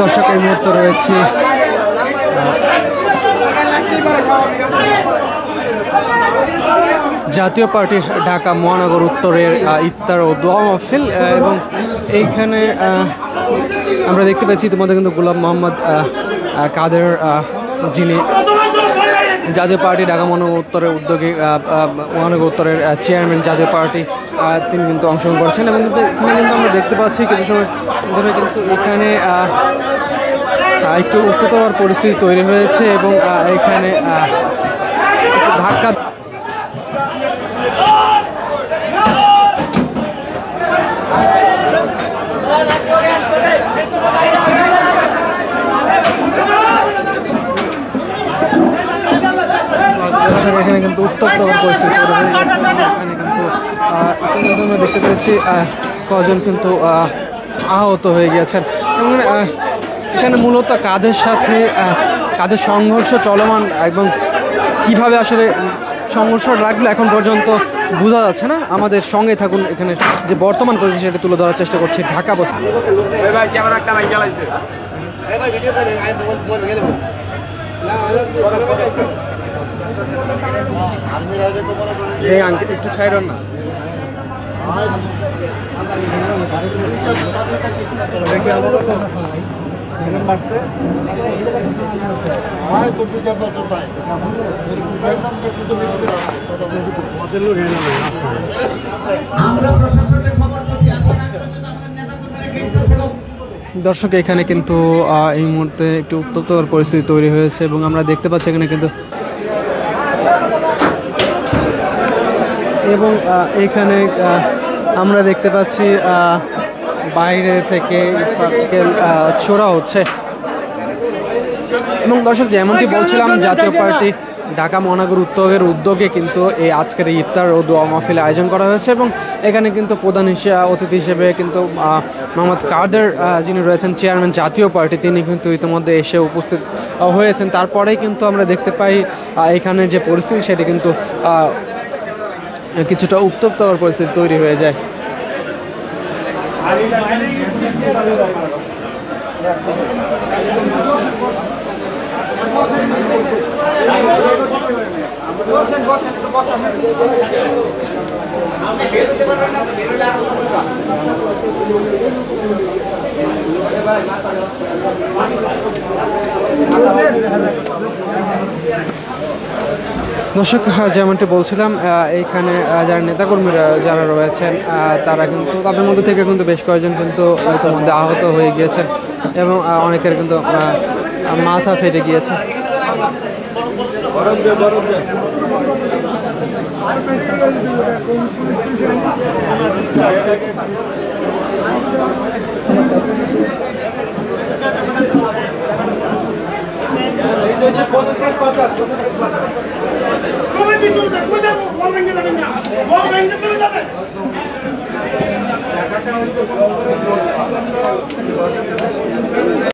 দর্শক এই মুহূর্তে রয়েছে জাতীয় পার্টি ঢাকা মহানগর উত্তরের ইফতার ও দোয়া মাহফিল এবং এইখানে আমরা দেখতে পাচ্ছি তোমাদের কিন্তু গোলাম মোহাম্মদ কাদের যিনি জাতীয় পার্টি ঢাকা মহানগর উত্তরের উদ্যোগে মহানগর উত্তরের চেয়ারম্যান জাতীয় পার্টি তিনি কিন্তু অংশগ্রহণ করছেন এবং কিন্তু এখানে কিন্তু আমরা দেখতে পাচ্ছি কিছু সময় ধরে কিন্তু এখানে একটু উত্তেজনার পরিস্থিতি তৈরি হয়েছে এবং এখানে ধাক্কা এখানে কিন্তু উত্তপ্ত পরিস্থিতি এখানে কিন্তু আমরা দেখতে পেয়েছি কজন কিন্তু আহত হয়ে গিয়েছেন এবং এখানে মূলত কাদের সংঘর্ষ চলমান এবং কিভাবে আসলে সংঘর্ষ লাগলো এখন পর্যন্ত বোঝা যাচ্ছে না। আমাদের সঙ্গে থাকুন, এখানে যে বর্তমান পরিস্থিতি সেটা তুলে ধরার চেষ্টা করছি ঢাকা বস। একটু সাইড না দর্শক এখানে কিন্তু এই মুহূর্তে একটু উত্তপ্ত পরিস্থিতি তৈরি হয়েছে এবং আমরা দেখতে পাচ্ছি এখানে কিন্তু এবং এখানে আমরা দেখতে পাচ্ছি বাইরে থেকে ছোড়া হচ্ছে এবং দর্শক যেমনটি বলছিলাম জাতীয় পার্টি ঢাকা মহানগর উত্তরের উদ্যোগে কিন্তু এই আজকের ইফতার ও দোয়া মাহফিল আয়োজন করা হয়েছে এবং এখানে কিন্তু প্রধান অতিথি হিসেবে কিন্তু মোহাম্মদ কাদের যিনি রয়েছেন চেয়ারম্যান জাতীয় পার্টি তিনি কিন্তু ইতিমধ্যে এসে উপস্থিত হয়েছেন। তারপরেই কিন্তু আমরা দেখতে পাই এখানের যে পরিস্থিতি সেটি কিন্তু কিছুটা উত্তপ্ত পরিস্থিতি তৈরি হয়ে যায়। দর্শক যেমনটি বলছিলাম এইখানে যারা নেতাকর্মীরা যারা রয়েছেন তারা কিন্তু তাদের মধ্যে থেকে কিন্তু বেশ কয়েকজন কিন্তু ইতিমধ্যে আহত হয়ে গিয়েছেন এবং অনেকের কিন্তু মাথা ফেটে গিয়েছে।